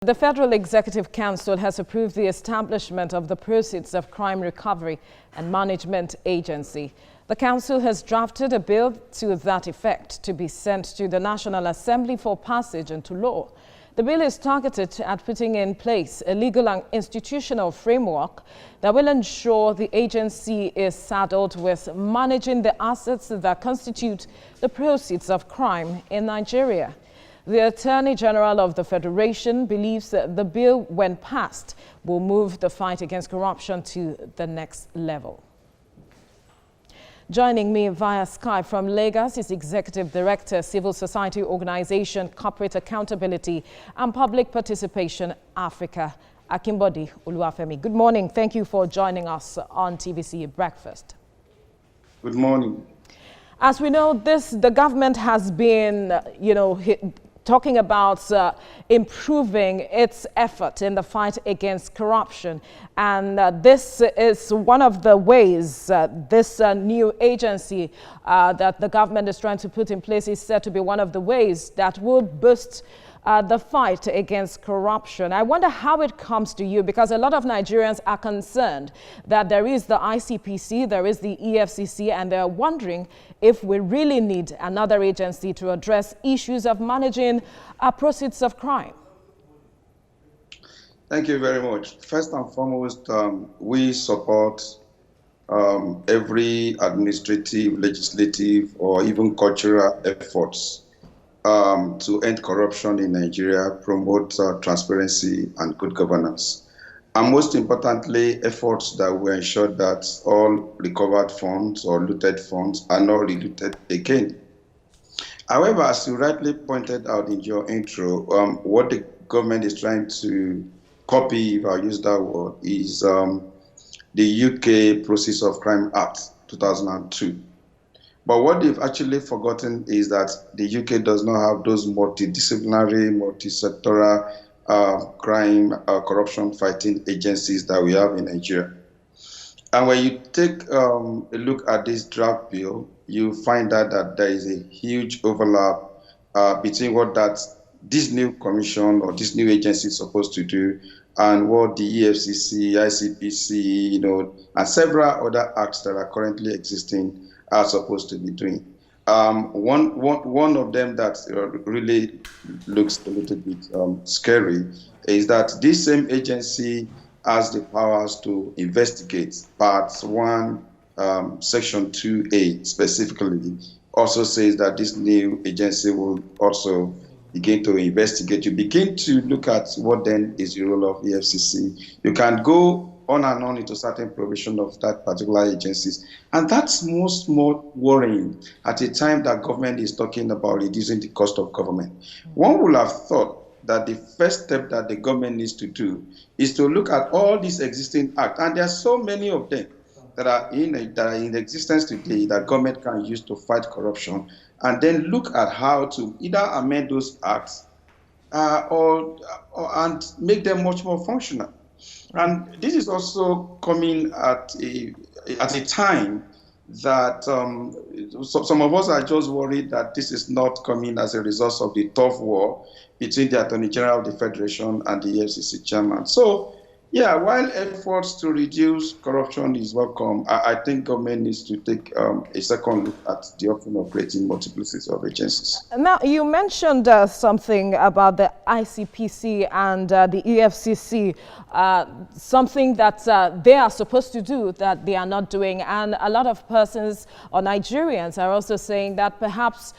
The Federal Executive Council has approved the establishment of the Proceeds of Crime Recovery and Management Agency. The Council has drafted a bill to that effect to be sent to the National Assembly for passage into law. The bill is targeted at putting in place a legal and institutional framework that will ensure the agency is saddled with managing the assets that constitute the proceeds of crime in Nigeria. The Attorney General of the Federation believes that the bill, when passed, will move the fight against corruption to the next level. Joining me via Skype from Lagos is Executive Director, Civil Society Organization, Corporate Accountability and Public Participation Africa, Akimbodi Oluwafemi. Good morning. Thank you for joining us on TVC Breakfast. Good morning. As we know, the government has been, talking about improving its effort in the fight against corruption. And this is one of the ways this new agency that the government is trying to put in place is said to be one of the ways that will boost the fight against corruption. I wonder how it comes to you, because a lot of Nigerians are concerned that there is the ICPC, there is the EFCC, and they're wondering if we really need another agency to address issues of managing proceeds of crime. Thank you very much. First and foremost, we support every administrative, legislative, or even cultural efforts to end corruption in Nigeria, promote transparency and good governance. And most importantly, efforts that will ensure that all recovered funds or looted funds are not relooted again. However, as you rightly pointed out in your intro, what the government is trying to copy, if I use that word, is the UK Proceeds of Crime Act 2002. But what they've actually forgotten is that the UK does not have those multidisciplinary, multi-sectoral crime, corruption fighting agencies that we have in Nigeria. And when you take a look at this draft bill, you find out that there is a huge overlap between what this new commission or this new agency is supposed to do and what the EFCC, ICPC, and several other acts that are currently existing are supposed to be doing. One of them that really looks a little bit scary is that this same agency has the powers to investigate. Part 1, Section 2A specifically also says that this new agency will also begin to investigate. You begin to look at what then is the role of EFCC. You can go on and on into certain provision of that particular agencies. And that's more worrying at a time that government is talking about reducing the cost of government. One would have thought that the first step that the government needs to do is to look at all these existing acts. And there are so many of them that are in existence today that government can use to fight corruption, and then look at how to either amend those acts and make them much more functional. And this is also coming at a time that some of us are just worried that this is not coming as a result of the tough war between the Attorney General of the Federation and the EFCC chairman. So, yeah, while efforts to reduce corruption is welcome, I think government needs to take a second look at the option of creating multiplicities of agencies. Now, you mentioned something about the ICPC and the EFCC, something that they are supposed to do that they are not doing. And a lot of persons or Nigerians are also saying that perhaps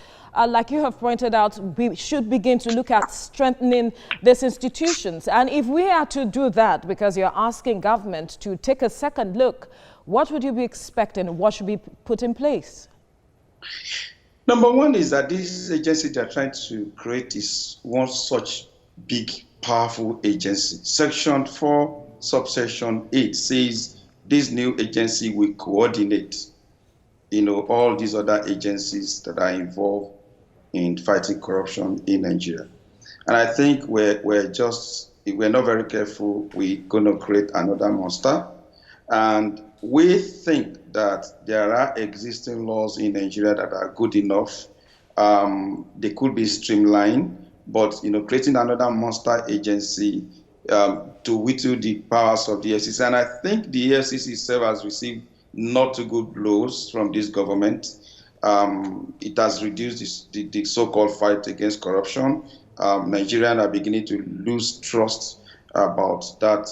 like you have pointed out, we should begin to look at strengthening these institutions. And if we are to do that, because you're asking government to take a second look, what would you be expecting? What should be put in place? Number one is that this agency they're trying to create is one such big, powerful agency. Section 4, subsection 8 says this new agency will coordinate, all these other agencies that are involved in fighting corruption in Nigeria. And I think if we're not very careful, we're going to create another monster. And we think that there are existing laws in Nigeria that are good enough. They could be streamlined. but creating another monster agency to whittle the powers of the EFCC. And I think the EFCC itself has received not too good blows from this government. It has reduced the so-called fight against corruption. Nigerians are beginning to lose trust about that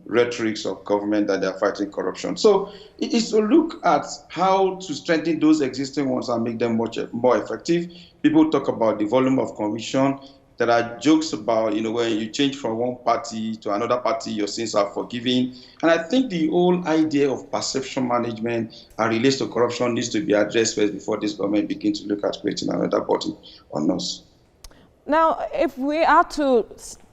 rhetorics of government that they are fighting corruption. So it is to look at how to strengthen those existing ones and make them much more effective. People talk about the volume of conviction. There are jokes about, when you change from one party to another party, your sins are forgiven. And I think the whole idea of perception management and relates to corruption needs to be addressed first before this government begins to look at creating another body on us. Now, if we are to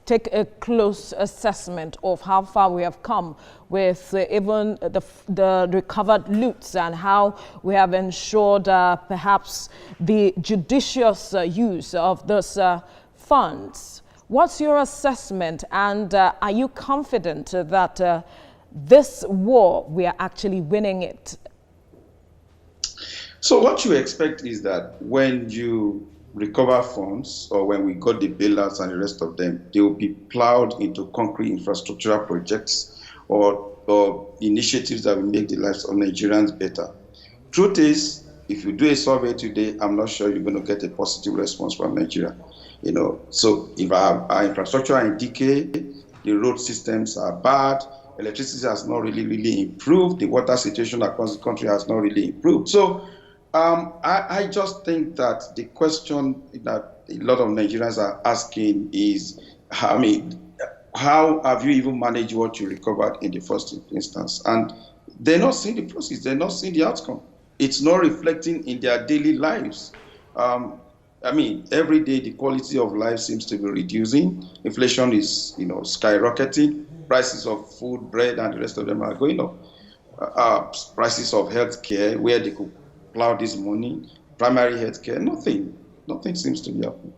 take a close assessment of how far we have come with even the recovered loots and how we have ensured perhaps the judicious use of those funds. What's your assessment, and are you confident that this war, we are actually winning it? So what you expect is that when you recover funds, or when we got the bailouts and the rest of them, they will be plowed into concrete infrastructural projects or initiatives that will make the lives of Nigerians better. Truth is, if you do a survey today, I'm not sure you're going to get a positive response from Nigeria. So if our infrastructure are in decay, the road systems are bad, electricity has not really improved, the water situation across the country has not really improved. So I just think that the question that a lot of Nigerians are asking is, how have you even managed what you recovered in the first instance? And they're not seeing the process, they're not seeing the outcome. It's not reflecting in their daily lives. Every day the quality of life seems to be reducing. Inflation is, skyrocketing. Prices of food, bread, and the rest of them are going up. Prices of healthcare, where they could plow this money, primary healthcare, nothing seems to be happening.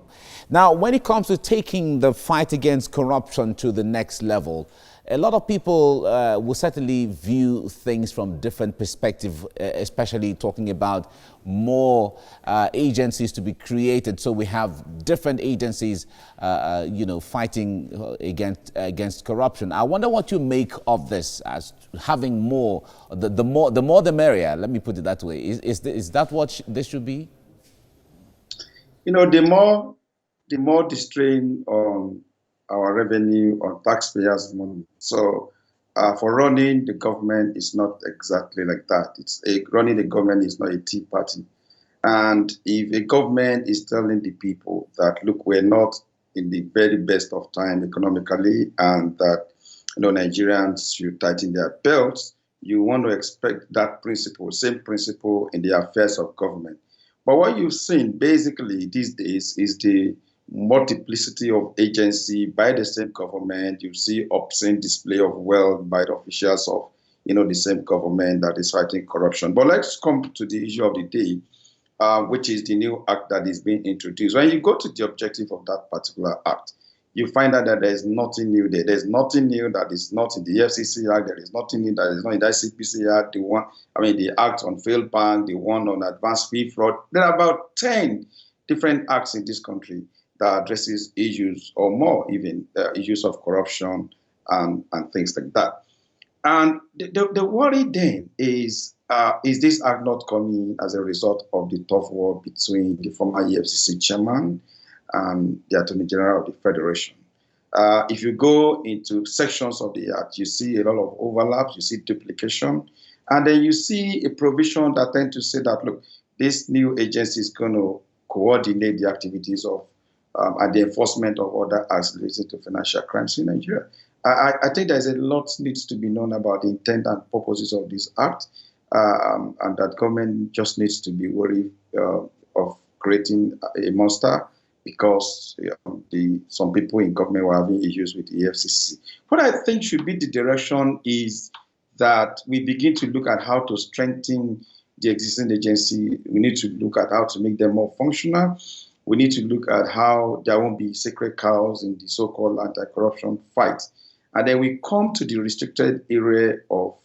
Now, when it comes to taking the fight against corruption to the next level, a lot of people will certainly view things from different perspectives, especially talking about more agencies to be created. So we have different agencies, fighting against corruption. I wonder what you make of this, as having more, the more the merrier. Let me put it that way. Is that what this should be? The more the strain on our revenue, on taxpayers' money. So for running the government, it's not exactly like that. Running the government is not a tea party. And if a government is telling the people that, look, we're not in the very best of time economically, and that Nigerians should tighten their belts, you want to expect that same principle in the affairs of government. But what you've seen basically these days is the multiplicity of agency by the same government. You see obscene display of wealth by the officials of the same government that is fighting corruption. But let's come to the issue of the day, which is the new act that is being introduced. When you go to the objective of that particular act, you find out that there is nothing new there. There's nothing new that is not in the FCC Act. There is nothing new that is not in the ICPC Act. The Act on failed bank, the one on advanced fee fraud. There are about 10 different acts in this country that addresses issues, or more even, issues of corruption and things like that. And the worry then is this act not coming as a result of the tough war between the former EFCC chairman and the Attorney General of the Federation? If you go into sections of the act, you see a lot of overlaps, you see duplication, and then you see a provision that tends to say that, look, this new agency is going to coordinate the activities of and the enforcement of other acts related to financial crimes in Nigeria. I think there's a lot needs to be known about the intent and purposes of this act, and that government just needs to be worried of creating a monster, because some people in government were having issues with the EFCC. What I think should be the direction is that we begin to look at how to strengthen the existing agency. We need to look at how to make them more functional. We need to look at how there won't be sacred cows in the so-called anti-corruption fight. And then we come to the restricted area of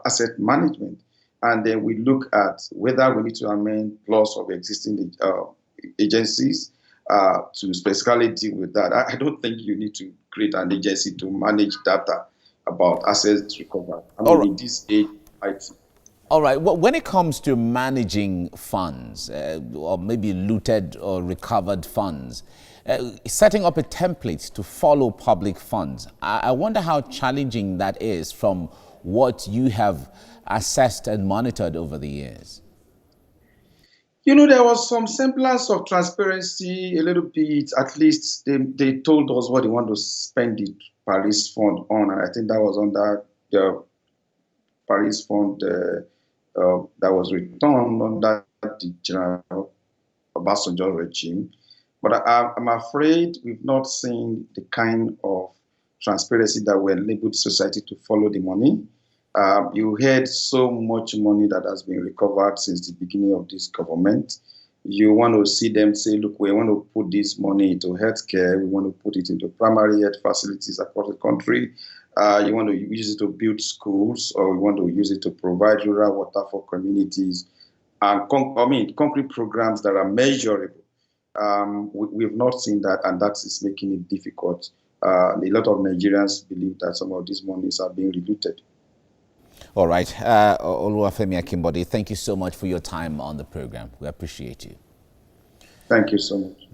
asset management. And then we look at whether we need to amend laws of existing agencies, to specifically deal with that. I don't think you need to create an agency to manage data about assets recovered. I mean, in this age, IT. All right. Well, when it comes to managing funds, or maybe looted or recovered funds, setting up a template to follow public funds, I wonder how challenging that is from what you have assessed and monitored over the years. There was some semblance of transparency, a little bit. At least they told us what they want to spend the Paris Fund on, and I think that was under the Paris Fund that was returned under the General Obasanjo regime. But I'm afraid we've not seen the kind of transparency that will enable society to follow the money. You heard so much money that has been recovered since the beginning of this government. You want to see them say, look, we want to put this money into healthcare. We want to put it into primary health facilities across the country. You want to use it to build schools, or we want to use it to provide rural water for communities. And concrete programs that are measurable. We've not seen that, and that is making it difficult. A lot of Nigerians believe that some of these monies are being diluted. All right. Oluwafemi Akinbode, thank you so much for your time on the program. We appreciate you. Thank you so much.